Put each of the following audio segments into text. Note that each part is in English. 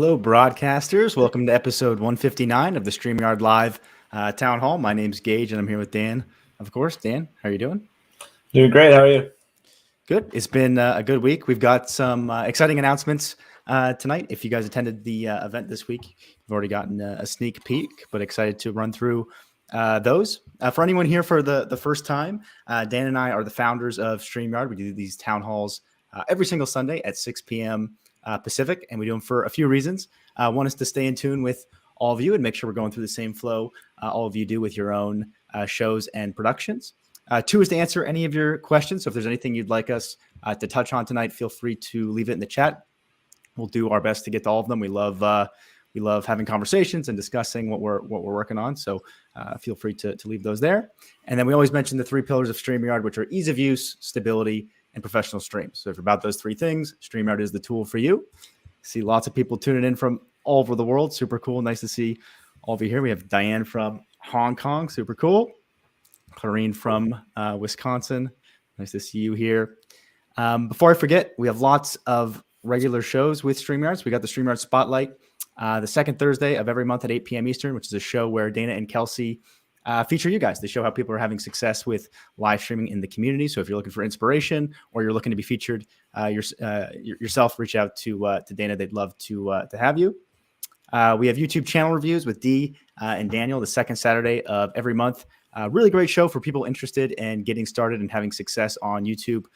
Hello, broadcasters. Welcome to episode 159 of the StreamYard Live Town Hall. My name's Geige, and I'm here with Dan. Of course, Dan, how are you doing? Doing great. How are you? Good. It's been a good week. We've got some exciting announcements tonight. If you guys attended the event this week, you've already gotten a sneak peek, but excited to run through those. For anyone here for the first time, Dan and I are the founders of StreamYard. We do these town halls every single Sunday at 6 p.m. Pacific, and we do them for a few reasons. One is to stay in tune with all of you and make sure we're going through the same flow all of you do with your own shows and productions. Two is to answer any of your questions. So if there's anything you'd like us to touch on tonight, feel free to leave it in the chat. We'll do our best to get to all of them. We love having conversations and discussing what we're working on. So feel free to leave those there. And then we always mention the three pillars of StreamYard, which are ease of use, stability, and professional streams. So if you're about those three things, StreamYard is the tool for you. See lots of people tuning in from all over the world. Super cool. Nice to see all of you here. We have Diane from Hong Kong. Super cool. Clarine from Wisconsin. Nice to see you here. Before I forget, we have lots of regular shows with StreamYard. So we got the StreamYard Spotlight the second Thursday of every month at 8 p.m. Eastern, which is a show where Dana and Kelsey feature you guys. They show how people are having success with live streaming in the community. So if you're looking for inspiration or you're looking to be featured yourself, reach out to Dana. They'd love to have you. We have YouTube channel reviews with Dee and Daniel the second Saturday of every month. Really great show for people interested in getting started and having success on YouTube.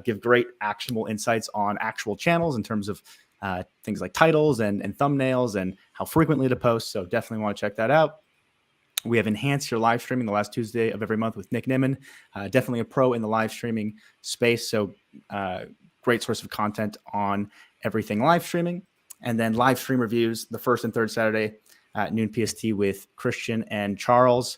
Give great actionable insights on actual channels in terms of things like titles and thumbnails and how frequently to post. So definitely want to check that out. We have Enhance Your Live Streaming the last Tuesday of every month with Nick Nimmin. Definitely a pro in the live streaming space. So great source of content on everything live streaming. And then live stream reviews the first and third Saturday at noon PST with Christian and Charles.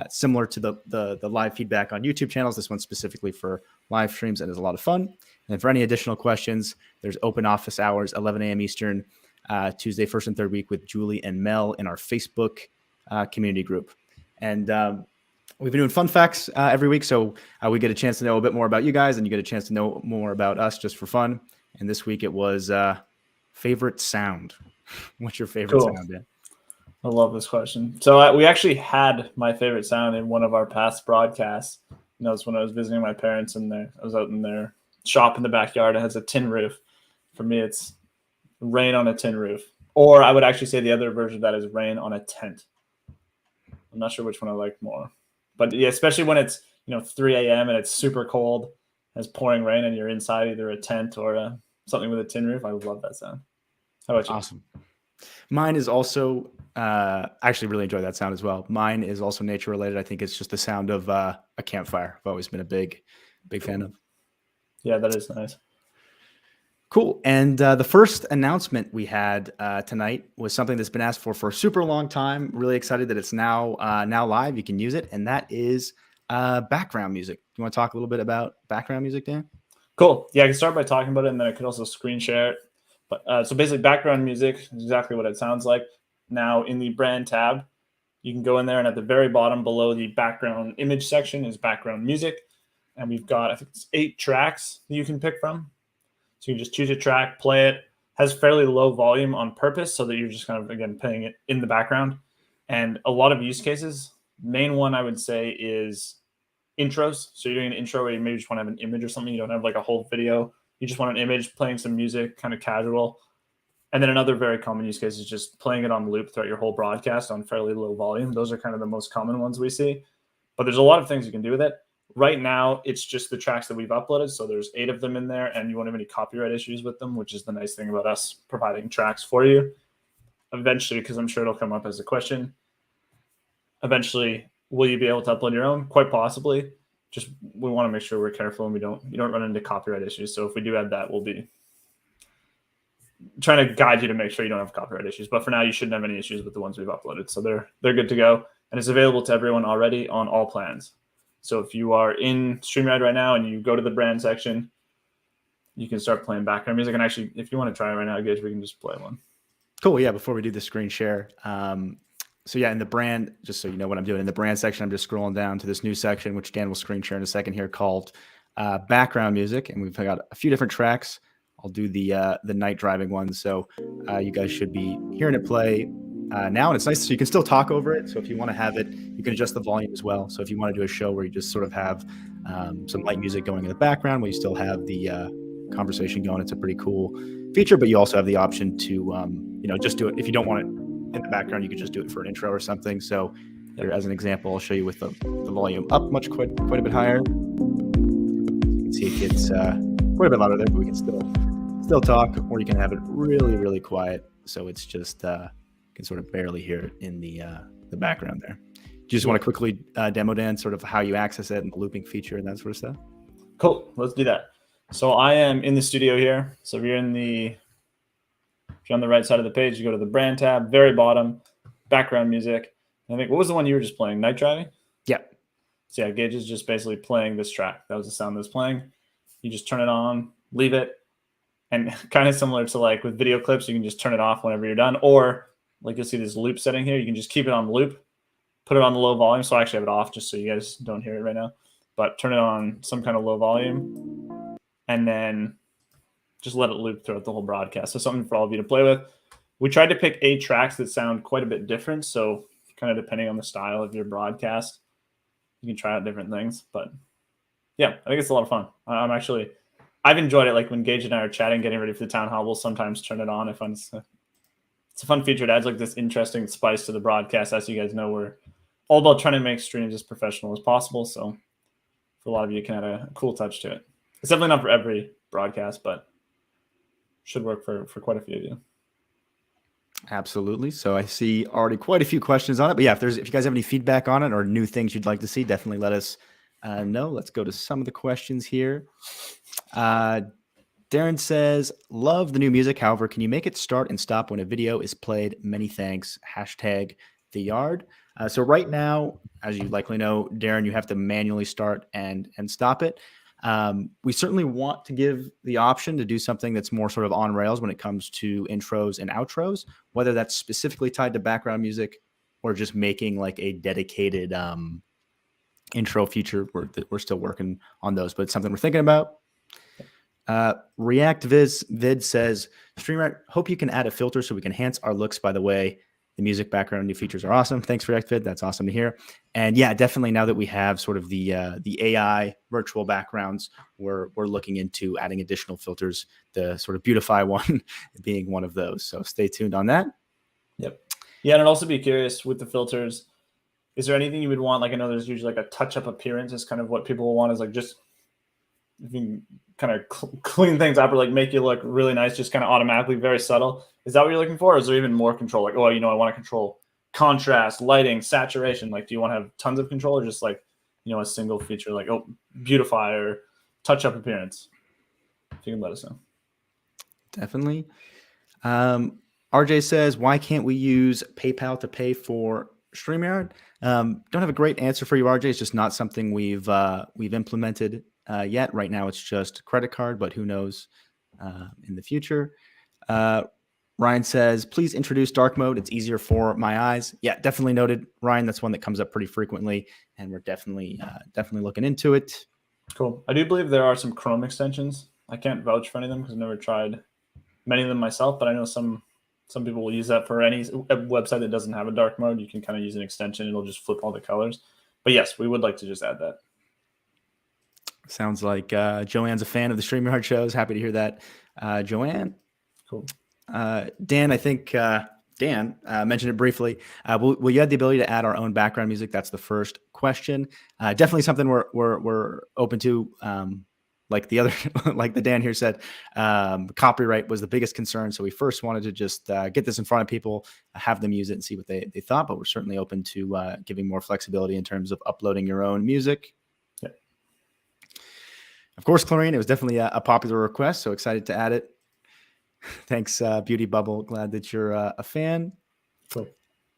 Similar to the live feedback on YouTube channels. This one's specifically for live streams and is a lot of fun. And for any additional questions, there's open office hours, 11 a.m. Eastern, Tuesday, first and third week with Julie and Mel in our Facebook community group. And we've been doing fun facts every week. So we get a chance to know a bit more about you guys and you get a chance to know more about us just for fun. And this week it was favorite sound. What's your favorite sound, Dan? I love this question. So we actually had my favorite sound in one of our past broadcasts. You know, it's when I was visiting my parents and I was out in their shop in the backyard. It has a tin roof. For me, it's rain on a tin roof. Or I would actually say the other version of that is rain on a tent. I'm not sure which one I like more. But yeah, especially when it's 3 a.m. and it's super cold, and it's pouring rain and you're inside either a tent or something with a tin roof. I love that sound. How about you? Awesome. Mine is also, I actually really enjoy that sound as well. Mine is also nature related. I think it's just the sound of a campfire. I've always been a big fan of. Yeah, that is nice. Cool. And the first announcement we had tonight was something that's been asked for a super long time. Really excited that it's now live. You can use it. And that is background music. Do you want to talk a little bit about background music, Dan? Cool. Yeah, I can start by talking about it, and then I could also screen share it. But so basically, background music is exactly what it sounds like. Now, in the brand tab, you can go in there, and at the very bottom below the background image section is background music. And we've got, I think it's 8 tracks that you can pick from. So you can just choose a track, play it. Has fairly low volume on purpose so that you're just kind of, again, playing it in the background. And a lot of use cases, main one I would say is intros. So you're doing an intro where you maybe just want to have an image or something. You don't have like a whole video. You just want an image, playing some music, kind of casual. And then another very common use case is just playing it on loop throughout your whole broadcast on fairly low volume. Those are kind of the most common ones we see. But there's a lot of things you can do with it. Right now, it's just the tracks that we've uploaded. So there's 8 of them in there, and you won't have any copyright issues with them, which is the nice thing about us providing tracks for you. Eventually, because I'm sure it'll come up as a question, eventually, will you be able to upload your own? Quite possibly. Just we want to make sure we're careful and you don't run into copyright issues. So if we do add that, we'll be trying to guide you to make sure you don't have copyright issues. But for now, you shouldn't have any issues with the ones we've uploaded. So they're good to go. And it's available to everyone already on all plans. So if you are in StreamYard right now and you go to the brand section, you can start playing background music. And actually, if you want to try it right now, Geige, we can just play one. Cool. Yeah. Before we do the screen share. So yeah, in the brand, just so you know what I'm doing, in the brand section, I'm just scrolling down to this new section, which Dan will screen share in a second here, called background music. And we've got a few different tracks I'll do the night driving one. So you guys should be hearing it play now, and it's nice. So you can still talk over it. So if you want to have it, you can adjust the volume as well. So if you want to do a show where you just sort of have some light music going in the background, while you still have the conversation going, it's a pretty cool feature. But you also have the option to just do it if you don't want it in the background. You could just do it for an intro or something. So here, as an example, I'll show you with the volume up quite a bit higher. You can see it gets quite a bit louder there, but we can still talk, or you can have it really, really quiet. So it's just you can sort of barely hear it in the background there. Do you just want to quickly demo, Dan, sort of how you access it and the looping feature and that sort of stuff? Cool. Let's do that. So I am in the studio here. So if you're on the right side of the page, you go to the brand tab, very bottom, background music. I think, what was the one you were just playing? Night driving? Yeah. So yeah, Geige is just basically playing this track. That was the sound that was playing. You just turn it on, leave it. And kind of similar to like with video clips, you can just turn it off whenever you're done. Or like you'll see this loop setting here. You can just keep it on loop, put it on the low volume. So I actually have it off just so you guys don't hear it right now. But turn it on some kind of low volume and then just let it loop throughout the whole broadcast. So something for all of you to play with. We tried to pick 8 tracks that sound quite a bit different. So kind of depending on the style of your broadcast, you can try out different things. But yeah, I think it's a lot of fun. I've enjoyed it. Like when Geige and I are chatting, getting ready for the town hall, we'll sometimes turn it on. It's a fun feature. It adds like this interesting spice to the broadcast. As you guys know, we're all about trying to make streams as professional as possible. So for a lot of you, it can add a cool touch to it. It's definitely not for every broadcast, but should work for quite a few of you. Absolutely. So I see already quite a few questions on it. But yeah, if you guys have any feedback on it or new things you'd like to see, definitely let us know. Let's go to some of the questions here. Darren says, love the new music. However, can you make it start and stop when a video is played? Many thanks. # the yard. So right now, as you likely know, Darren, you have to manually start and stop it. We certainly want to give the option to do something that's more sort of on rails when it comes to intros and outros, whether that's specifically tied to background music or just making like a dedicated intro feature. We're still working on those, but it's something we're thinking about. React Vid says, StreamYard, hope you can add a filter so we can enhance our looks. By the way, the music background new features are awesome. Thanks, React Vid. That's awesome to hear. And yeah, definitely now that we have sort of the AI virtual backgrounds, we're looking into adding additional filters, the sort of beautify one being one of those. So stay tuned on that. Yep. Yeah, and I'd also be curious with the filters, is there anything you would want? Like I know there's usually like a touch-up appearance is kind of what people will want, is like just if you can kind of clean things up or like make you look really nice, just kind of automatically, very subtle. Is that what you're looking for? Or is there even more control? Like, oh, I want to control contrast, lighting, saturation. Like, do you want to have tons of control or just like, a single feature like, oh, beautify or touch-up appearance? If you can let us know. Definitely. RJ says, why can't we use PayPal to pay for StreamYard? Don't have a great answer for you, RJ. It's just not something we've implemented yet. Right now, it's just credit card, but who knows in the future. Ryan says, please introduce dark mode. It's easier for my eyes. Yeah, definitely noted, Ryan. That's one that comes up pretty frequently, and we're definitely looking into it. Cool. I do believe there are some Chrome extensions. I can't vouch for any of them because I've never tried many of them myself, but I know some people will use that for any website that doesn't have a dark mode. You can kind of use an extension. It'll just flip all the colors. But yes, we would like to just add that. Sounds like Joanne's a fan of the StreamYard shows. Happy to hear that, Joanne. Cool. Dan, I think Dan mentioned it briefly. Will you have the ability to add our own background music? That's the first question. Definitely something we're open to. Like the Dan here said, copyright was the biggest concern. So we first wanted to just get this in front of people, have them use it and see what they thought. But we're certainly open to giving more flexibility in terms of uploading your own music. Yeah. Of course, Clarine, it was definitely a popular request. So excited to add it. Thanks, Beauty Bubble. Glad that you're a fan. Cool.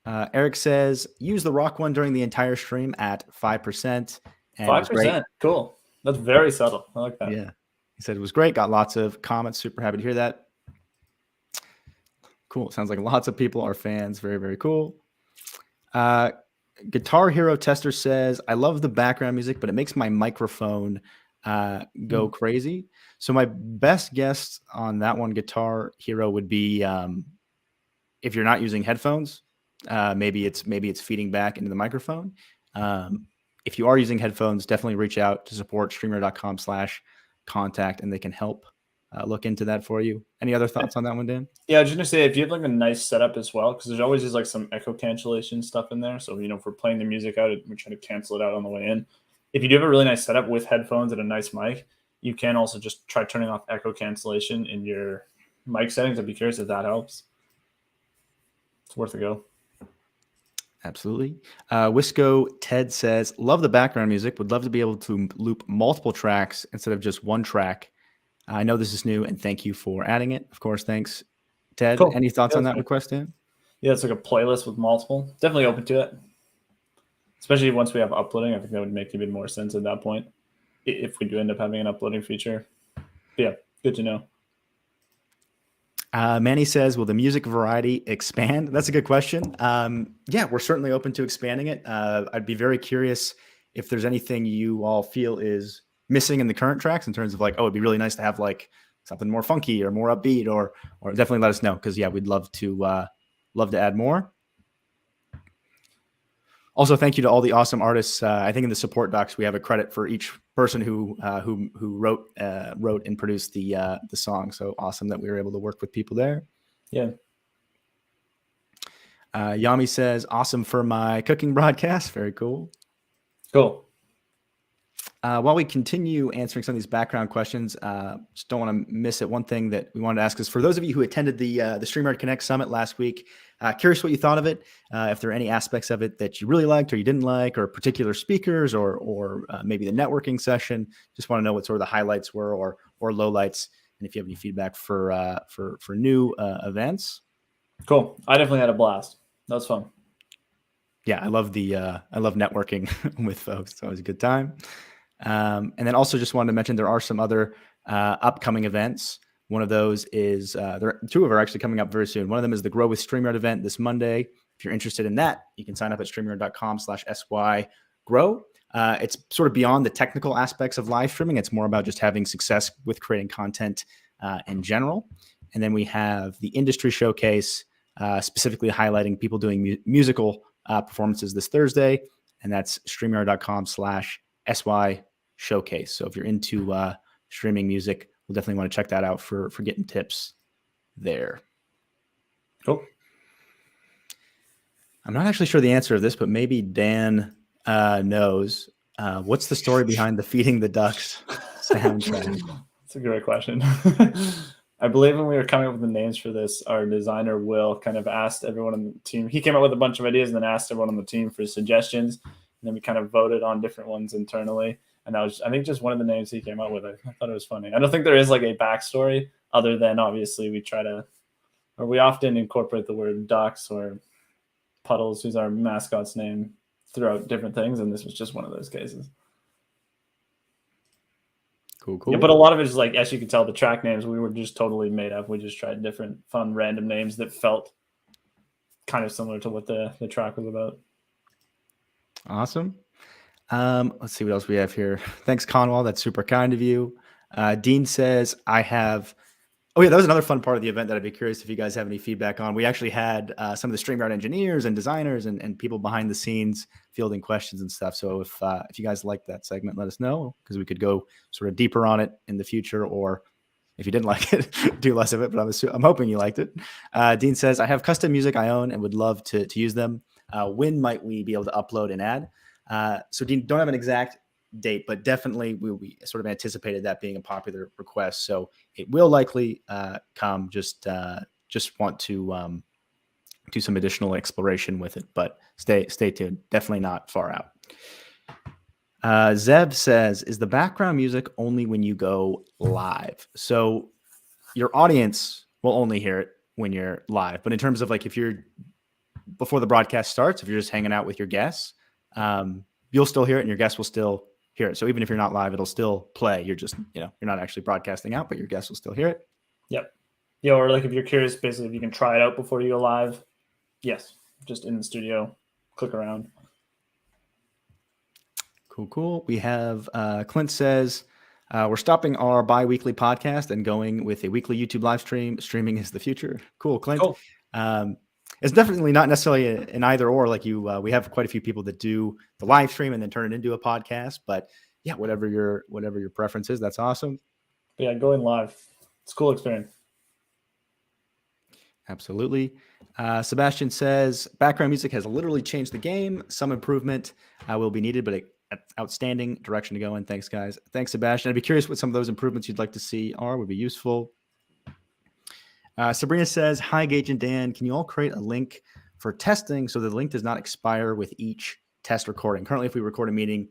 Eric says, use the rock one during the entire stream at 5%. 5%. Cool. That's very subtle. I like that. Yeah. He said it was great. Got lots of comments. Super happy to hear that. Cool. Sounds like lots of people are fans. Very, very cool. Guitar Hero Tester says, I love the background music, but it makes my microphone go crazy. So my best guess on that one, Guitar Hero, would be if you're not using headphones, maybe it's feeding back into the microphone. If you are using headphones, definitely reach out to support StreamYard.com/contact, and they can help look into that for you. Any other thoughts on that one, Dan? Yeah, I was just gonna say if you have like a nice setup as well, because there's always just like some echo cancellation stuff in there. So if we're playing the music out, we're trying to cancel it out on the way in. If you do have a really nice setup with headphones and a nice mic, you can also just try turning off echo cancellation in your mic settings. I'd be curious if that helps. It's worth a go. Absolutely. Wisco Ted says, love the background music. Would love to be able to loop multiple tracks instead of just one track. I know this is new, and thank you for adding it. Of course, thanks, Ted. Cool. Any thoughts Yeah, on that that's request, Dan? Yeah, it's like a playlist with multiple. Definitely open to it. Especially once we have uploading, I think that would make even more sense at that point. If we do end up having an uploading feature. But yeah, good to know. Manny says, will the music variety expand? That's a good question. Yeah, we're certainly open to expanding it. I'd be very curious if there's anything you all feel is missing in the current tracks in terms of like, oh, it'd be really nice to have like something more funky or more upbeat, or definitely let us know, because yeah, we'd love to add more. Also, thank you to all the awesome artists. I think in the support docs we have a credit for each person who wrote and produced the song. So awesome that we were able to work with people there. Yeah. Yami says, awesome for my cooking broadcast. Very cool. Cool. While we continue answering some of these background questions, just don't want to miss it. One thing that we wanted to ask is, for those of you who attended the StreamYard Connect Summit last week, curious what you thought of it. If there are any aspects of it that you really liked or you didn't like, or particular speakers, or maybe the networking session. Just want to know what sort of the highlights were, or lowlights, and if you have any feedback for new events. Cool. I definitely had a blast. That was fun. Yeah, I love networking with folks. It's always a good time. And then also just wanted to mention there are some other upcoming events. One of those is two of them are actually coming up very soon. One of them is the Grow with StreamYard event this Monday. If you're interested in that, you can sign up at StreamYard.com/SY-Grow. It's sort of beyond the technical aspects of live streaming. It's more about just having success with creating content in general. And then we have the industry showcase, specifically highlighting people doing musical performances this Thursday. And that's StreamYard.com/SY showcase. So if you're into streaming music, we'll definitely want to check that out for getting tips there. Cool. I'm not actually sure the answer of this, but maybe Dan knows. What's the story behind the Feeding the Ducks soundtrack? That's a great question. I believe when we were coming up with the names for this, our designer Will kind of asked everyone on the team. He came up with a bunch of ideas and then asked everyone on the team for suggestions. And then we kind of voted on different ones internally. And that was, I think, just one of the names he came up with. I thought it was funny. I don't think there is like a backstory other than obviously we often incorporate the word ducks or Puddles, who's our mascot's name, throughout different things. And this was just one of those cases. Cool. Yeah, but a lot of it is like, as you can tell, the track names we were just totally made up. We just tried different fun random names that felt kind of similar to what the track was about. Awesome. Let's see what else we have here. Thanks, Conwall. That's super kind of you. Dean says, oh yeah, that was another fun part of the event that I'd be curious if you guys have any feedback on. We actually had some of the StreamYard engineers and designers and people behind the scenes fielding questions and stuff. So if you guys like that segment, let us know, because we could go sort of deeper on it in the future, or if you didn't like it, do less of it, but I'm hoping you liked it. Dean says, I have custom music I own and would love to use them. When might we be able to upload and add? So Dean, don't have an exact date, but definitely we sort of anticipated that being a popular request. So it will likely come. Just want to do some additional exploration with it, but stay tuned. Definitely not far out. Zeb says, is the background music only when you go live? So your audience will only hear it when you're live. But in terms of like, if you're before the broadcast starts, if you're just hanging out with your guests, you'll still hear it and your guests will still hear it. So even if you're not live, it'll still play. You're just, you're not actually broadcasting out, but your guests will still hear it. Yep. Yeah. Or like if you're curious, basically, if you can try it out before you go live. Yes. Just in the studio, click around. Cool. We have Clint says, We're stopping our bi-weekly podcast and going with a weekly YouTube live stream. Streaming is the future. Cool, Clint. Cool. It's definitely not necessarily an either or like you. We have quite a few people that do the live stream and then turn it into a podcast. But yeah, whatever your preference is, that's awesome. Yeah, going live. It's a cool experience. Absolutely. Sebastian says background music has literally changed the game. Some improvement will be needed, but outstanding direction to go in. Thanks, guys. Thanks, Sebastian. I'd be curious what some of those improvements you'd like to see would be useful. Sabrina says, hi, Geige and Dan. Can you all create a link for testing so the link does not expire with each test recording? Currently, if we record a meeting,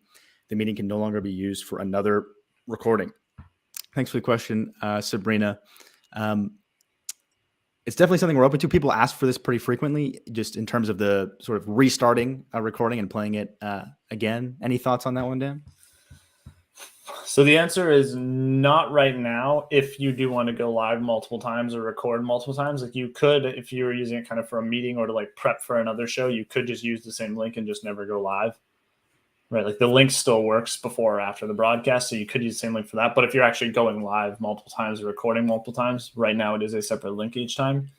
the meeting can no longer be used for another recording. Thanks for the question, Sabrina. It's definitely something we're open to. People ask for this pretty frequently, just in terms of the sort of restarting a recording and playing it again. Any thoughts on that one, Dan? So the answer is not right now. If you do want to go live multiple times or record multiple times, like you could, if you were using it kind of for a meeting or to like prep for another show, you could just use the same link and just never go live. Right, like the link still works before or after the broadcast, so you could use the same link for that. But if you're actually going live multiple times or recording multiple times, right now it is a separate link each time.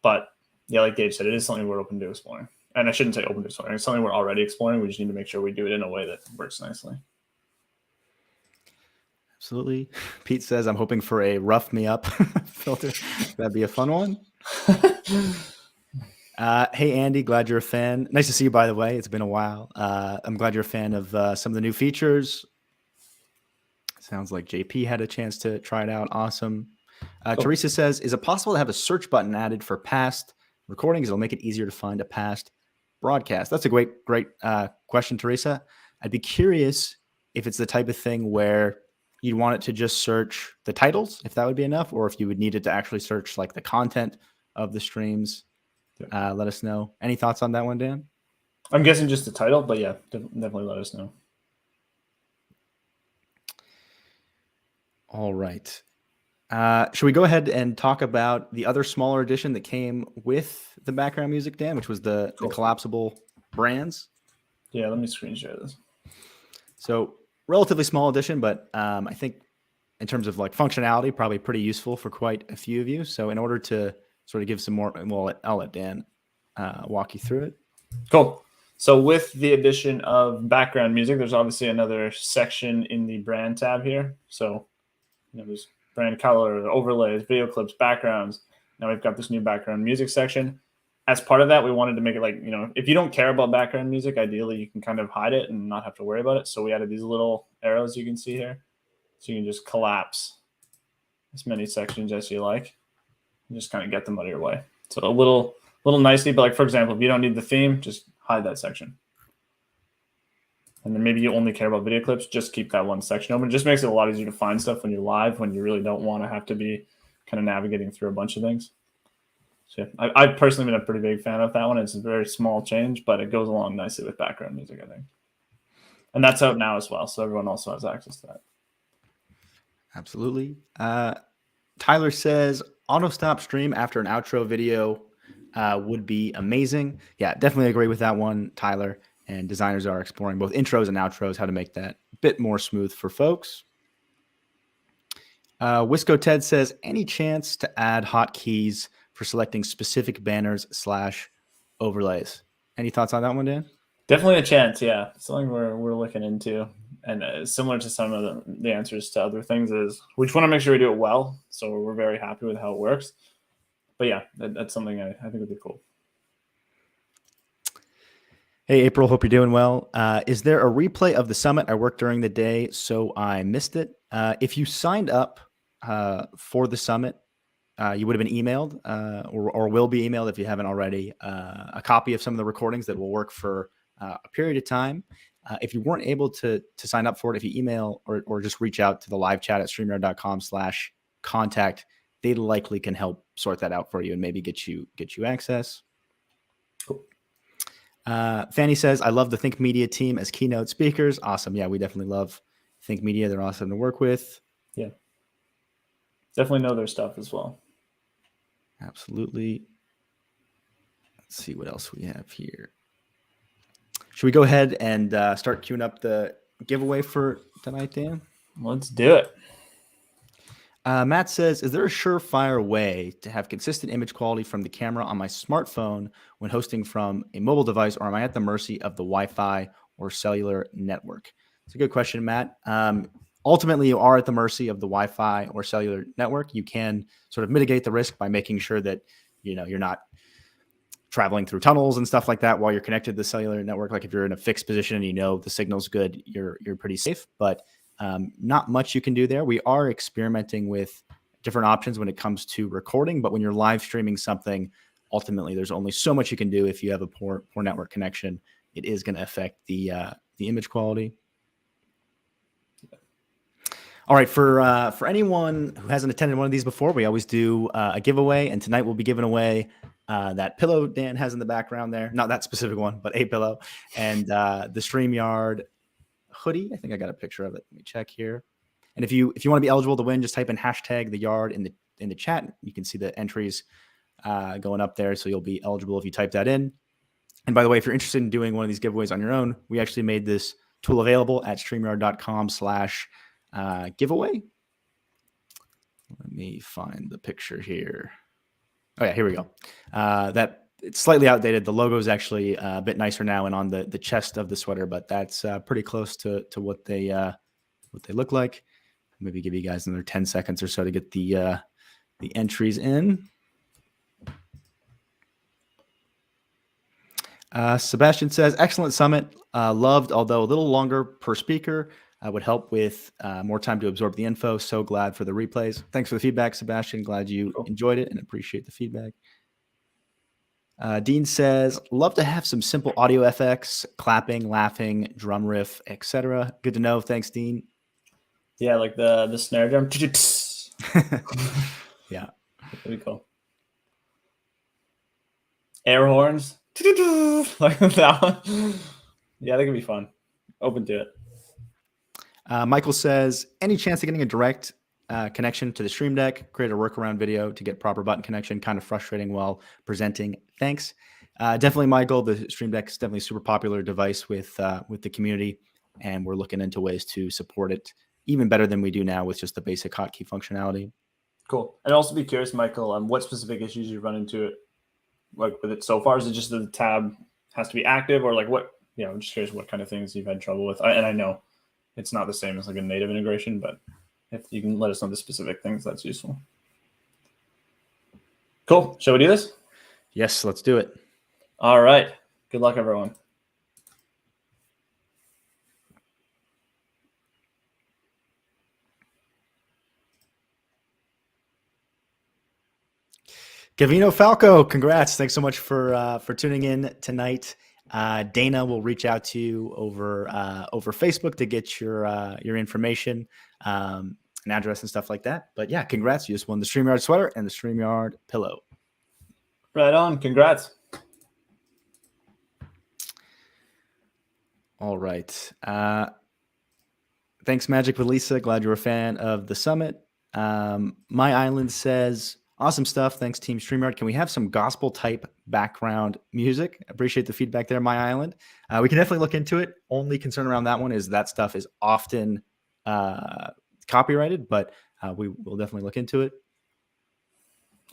But yeah, like Geige said, it is something we're open to exploring. And I shouldn't say open to exploring. It's something we're already exploring. We just need to make sure we do it in a way that works nicely. Absolutely. Pete says, I'm hoping for a rough me up filter. That'd be a fun one. Hey, Andy, glad you're a fan. Nice to see you, by the way. It's been a while. I'm glad you're a fan of some of the new features. Sounds like JP had a chance to try it out. Awesome. Cool. Teresa says, is it possible to have a search button added for past recordings? It'll make it easier to find a past broadcast. That's a great question, Teresa. I'd be curious if it's the type of thing where you'd want it to just search the titles, if that would be enough, or if you would need it to actually search like the content of the streams. Let us know. Any thoughts on that one, Dan? I'm guessing just the title, but yeah, definitely let us know. All right. Should we go ahead and talk about the other smaller edition that came with the background music, Dan, which was the collapsible brands? Yeah, let me screen share this. So relatively small edition, but I think in terms of like functionality, probably pretty useful for quite a few of you. So in order to sort of give some more, well, I'll let Dan walk you through it. Cool. So with the addition of background music, there's obviously another section in the brand tab here. So there's brand color, overlays, video clips, backgrounds. Now we've got this new background music section. As part of that, we wanted to make it like, if you don't care about background music, ideally you can kind of hide it and not have to worry about it. So we added these little arrows you can see here. So you can just collapse as many sections as you like. And just kind of get them out of your way. So a little nicely, but like, for example, if you don't need the theme, just hide that section. And then maybe you only care about video clips, just keep that one section open. It just makes it a lot easier to find stuff when you're live, when you really don't want to have to be kind of navigating through a bunch of things. So yeah, I've personally been a pretty big fan of that one. It's a very small change, but it goes along nicely with background music, I think. And that's out now as well, so everyone also has access to that. Absolutely. Tyler says, auto stop stream after an outro video would be amazing. Yeah, definitely agree with that one, Tyler. And designers are exploring both intros and outros, how to make that a bit more smooth for folks. Wisco Ted says, any chance to add hotkeys for selecting specific banners / overlays? Any thoughts on that one, Dan? Definitely a chance, yeah. Something we're looking into. And similar to some of the answers to other things is we just want to make sure we do it well. So we're very happy with how it works. But yeah, that's something I think would be cool. Hey, April, hope you're doing well. Is there a replay of the summit? I worked during the day, so I missed it. If you signed up for the summit, you would have been emailed or will be emailed if you haven't already, a copy of some of the recordings that will work for a period of time. If you weren't able to sign up for it, if you email or just reach out to the live chat at StreamYard.com/contact, they likely can help sort that out for you and maybe get you access. Cool. Fanny says, I love the Think Media team as keynote speakers. Awesome. Yeah, we definitely love Think Media. They're awesome to work with. Yeah. Definitely know their stuff as well. Absolutely. Let's see what else we have here. Should we go ahead and start queuing up the giveaway for tonight, Dan? Let's do it. Matt says, is there a surefire way to have consistent image quality from the camera on my smartphone when hosting from a mobile device, or am I at the mercy of the Wi-Fi or cellular network? It's a good question, Matt. Ultimately, you are at the mercy of the Wi-Fi or cellular network. You can sort of mitigate the risk by making sure that you're not traveling through tunnels and stuff like that while you're connected to the cellular network. Like if you're in a fixed position and the signal's good, you're pretty safe. But not much you can do there. We are experimenting with different options when it comes to recording, but when you're live streaming something, ultimately there's only so much you can do if you have a poor network connection. It is going to affect the image quality. All right, for anyone who hasn't attended one of these before, we always do a giveaway, and tonight we'll be giving away that pillow Dan has in the background there. Not that specific one, but a pillow, and the StreamYard hoodie. I think I got a picture of it. Let me check here. And if you want to be eligible to win, just type in hashtag the yard in the chat. You can see the entries going up there, so you'll be eligible if you type that in. And by the way, if you're interested in doing one of these giveaways on your own, we actually made this tool available at StreamYard.com/giveaway. Let me find the picture here. Oh yeah, here we go. That it's slightly outdated. The logo is actually a bit nicer now and on the chest of the sweater, but that's pretty close to what they look like. Maybe give you guys another 10 seconds or so to get the entries in. Sebastian says, excellent summit. Loved, although a little longer per speaker. Would help with more time to absorb the info. So glad for the replays. Thanks for the feedback, Sebastian. Glad you enjoyed it and appreciate the feedback. Dean says, love to have some simple audio effects, clapping, laughing, drum riff, etc. Good to know. Thanks, Dean. Yeah, like the snare drum. Yeah. Pretty cool. Air horns. Like that one. Yeah, that could be fun. Open to it. Michael says, any chance of getting a direct connection to the Stream Deck? Create a workaround video to get proper button connection. Kind of frustrating while presenting. Thanks. Definitely, Michael. The Stream Deck is definitely a super popular device with the community, and we're looking into ways to support it even better than we do now with just the basic hotkey functionality. Cool. And also be curious, Michael, what specific issues you run into it, like with it so far? Is it just that the tab has to be active, or like what? Yeah, I'm just curious what kind of things you've had trouble with. And I know it's not the same as like a native integration, but if you can let us know the specific things, that's useful. Cool. Shall we do this? Yes, let's do it. All right. Good luck, everyone. Gavino Falco, congrats. Thanks so much for tuning in tonight. Dana will reach out to you over Facebook to get your information, an address and stuff like that. But yeah, congrats. You just won the StreamYard sweater and the StreamYard pillow. Right on. Congrats. All right. Thanks, Magic with Lisa. Glad you're a fan of the summit. My Island says, awesome stuff. Thanks, Team StreamYard. Can we have some gospel type background music? Appreciate the feedback there, My Island. We can definitely look into it. Only concern around that one is that stuff is often copyrighted, but we will definitely look into it.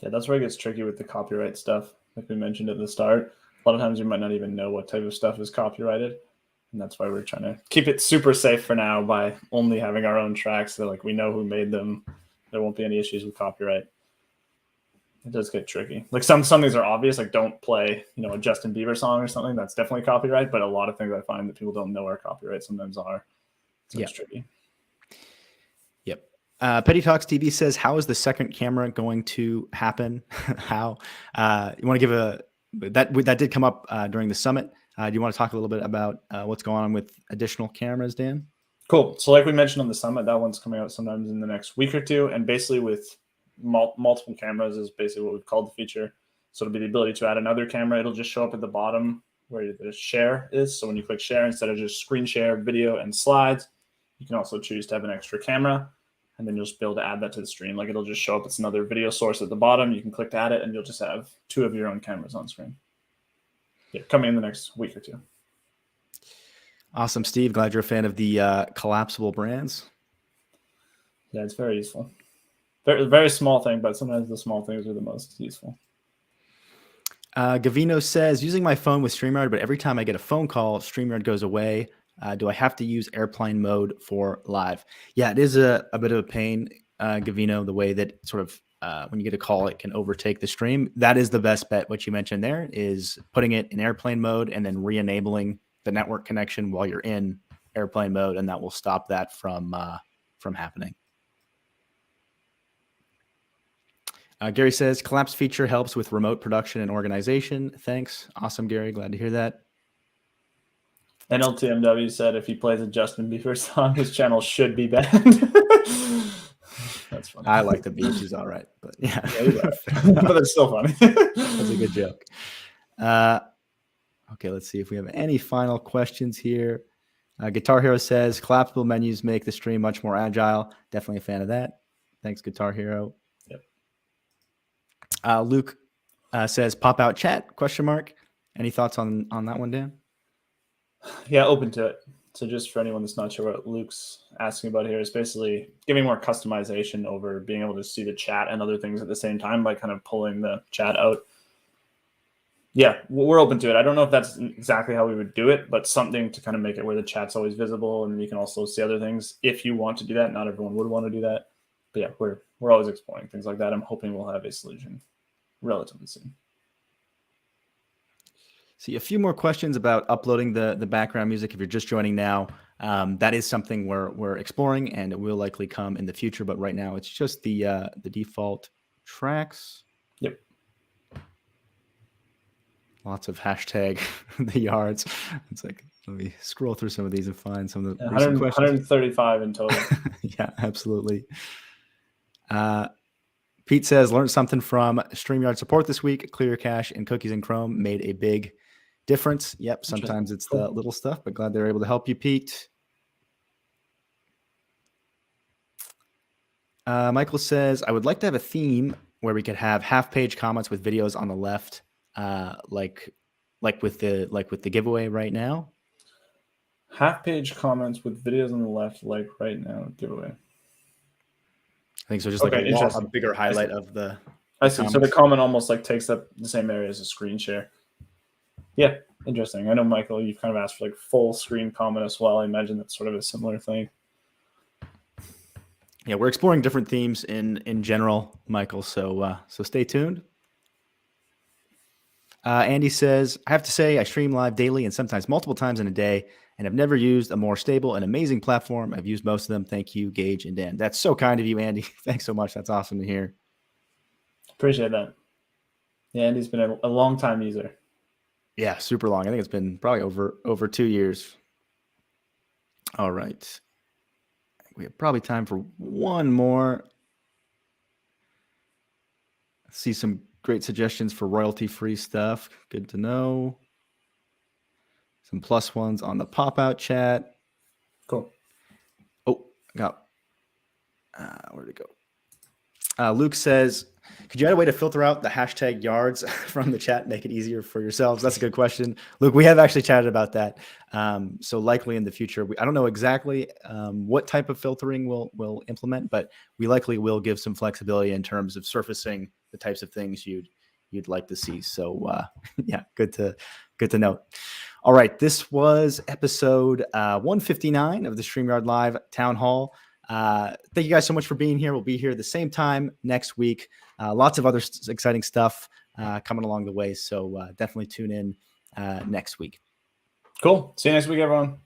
Yeah, that's where it gets tricky with the copyright stuff. Like we mentioned at the start, a lot of times you might not even know what type of stuff is copyrighted. And that's why we're trying to keep it super safe for now by only having our own tracks. So like we know who made them. There won't be any issues with copyright. It does get tricky. Like some things are obvious, like don't play, a Justin Bieber song or something. That's definitely copyright. But a lot of things I find that people don't know are copyright sometimes are. So it's tricky. Yep. Petty Talks TV says, how is the second camera going to happen? How? You want to give that did come up during the summit. Do you want to talk a little bit about what's going on with additional cameras, Dan? Cool. So like we mentioned on the summit, that one's coming out sometimes in the next week or two. And basically with multiple cameras is basically what we've called the feature. So it'll be the ability to add another camera. It'll just show up at the bottom where the share is. So when you click share, instead of just screen share, video, and slides, you can also choose to have an extra camera. And then you'll just be able to add that to the stream. Like it'll just show up. It's another video source at the bottom. You can click to add it, and you'll just have two of your own cameras on screen. Yeah, coming in the next week or two. Awesome, Steve. Glad you're a fan of the collapsible brands. Yeah, it's very useful. Very, very small thing, but sometimes the small things are the most useful. Gavino says, using my phone with StreamYard, but every time I get a phone call, StreamYard goes away. Do I have to use airplane mode for live? Yeah, it is a bit of a pain, Gavino, the way that sort of when you get a call, it can overtake the stream. That is the best bet. What you mentioned there is putting it in airplane mode and then re-enabling the network connection while you're in airplane mode, and that will stop that from happening. Gary says, Collapse feature helps with remote production and organization. Thanks. Awesome, Gary. Glad to hear that. And LTMW said if he plays a Justin Bieber song, his channel should be banned. That's funny. I like the beat. He's all right. But yeah. But it's still funny. That's a good joke. Okay, let's see if we have any final questions here. Guitar Hero says, collapsible menus make the stream much more agile. Definitely a fan of that. Thanks, Guitar Hero. Luke says, pop out chat, question mark. Any thoughts on that one, Dan? Yeah, open to it. So just for anyone that's not sure what Luke's asking about here is basically giving more customization over being able to see the chat and other things at the same time by kind of pulling the chat out. Yeah, we're open to it. I don't know if that's exactly how we would do it, but something to kind of make it where the chat's always visible and you can also see other things if you want to do that. Not everyone would want to do that. But yeah, we're always exploring things like that. I'm hoping we'll have a solution relatively soon. See a few more questions about uploading the background music. If you're just joining now, that is something we're exploring, and it will likely come in the future. But right now, it's just the default tracks. Yep. Lots of hashtag the yards. It's like, let me scroll through some of these and find some of the 135 in total. Yeah, absolutely. Pete says, learned something from StreamYard support this week. Clear cache and cookies in Chrome made a big difference. Yep, sometimes it's the little stuff, but glad they're able to help you, Pete. Michael says, I would like to have a theme where we could have half-page comments with videos on the left, like with the giveaway right now. Half-page comments with videos on the left, like right now, giveaway. I think so. Just like a bigger highlight of the. I see. So the comment almost like takes up the same area as a screen share. Yeah, interesting. I know, Michael, you've kind of asked for like full screen comment as well. I imagine that's sort of a similar thing. Yeah, we're exploring different themes in general, Michael. So stay tuned. Andy says, I have to say I stream live daily and sometimes multiple times in a day, and have never used a more stable and amazing platform. I've used most of them. Thank you, Geige and Dan. That's so kind of you, Andy. Thanks so much. That's awesome to hear. Appreciate that. Yeah, Andy's been a long time user. Yeah, super long. I think it's been probably over 2 years. All right. We have probably time for one more. See some great suggestions for royalty-free stuff. Good to know. Some plus ones on the pop-out chat. Cool. Oh, I got where'd it go? Luke says, could you add a way to filter out the hashtag yards from the chat, make it easier for yourselves? That's a good question. Luke, we have actually chatted about that. So likely in the future, I don't know exactly what type of filtering we'll implement, but we likely will give some flexibility in terms of surfacing the types of things you'd like to see. So yeah, good to note. All right, this was episode 159 of the StreamYard Live Town Hall. Thank you guys so much for being here. We'll be here the same time next week. Lots of other exciting stuff coming along the way. So definitely tune in next week. Cool. See you next week, everyone.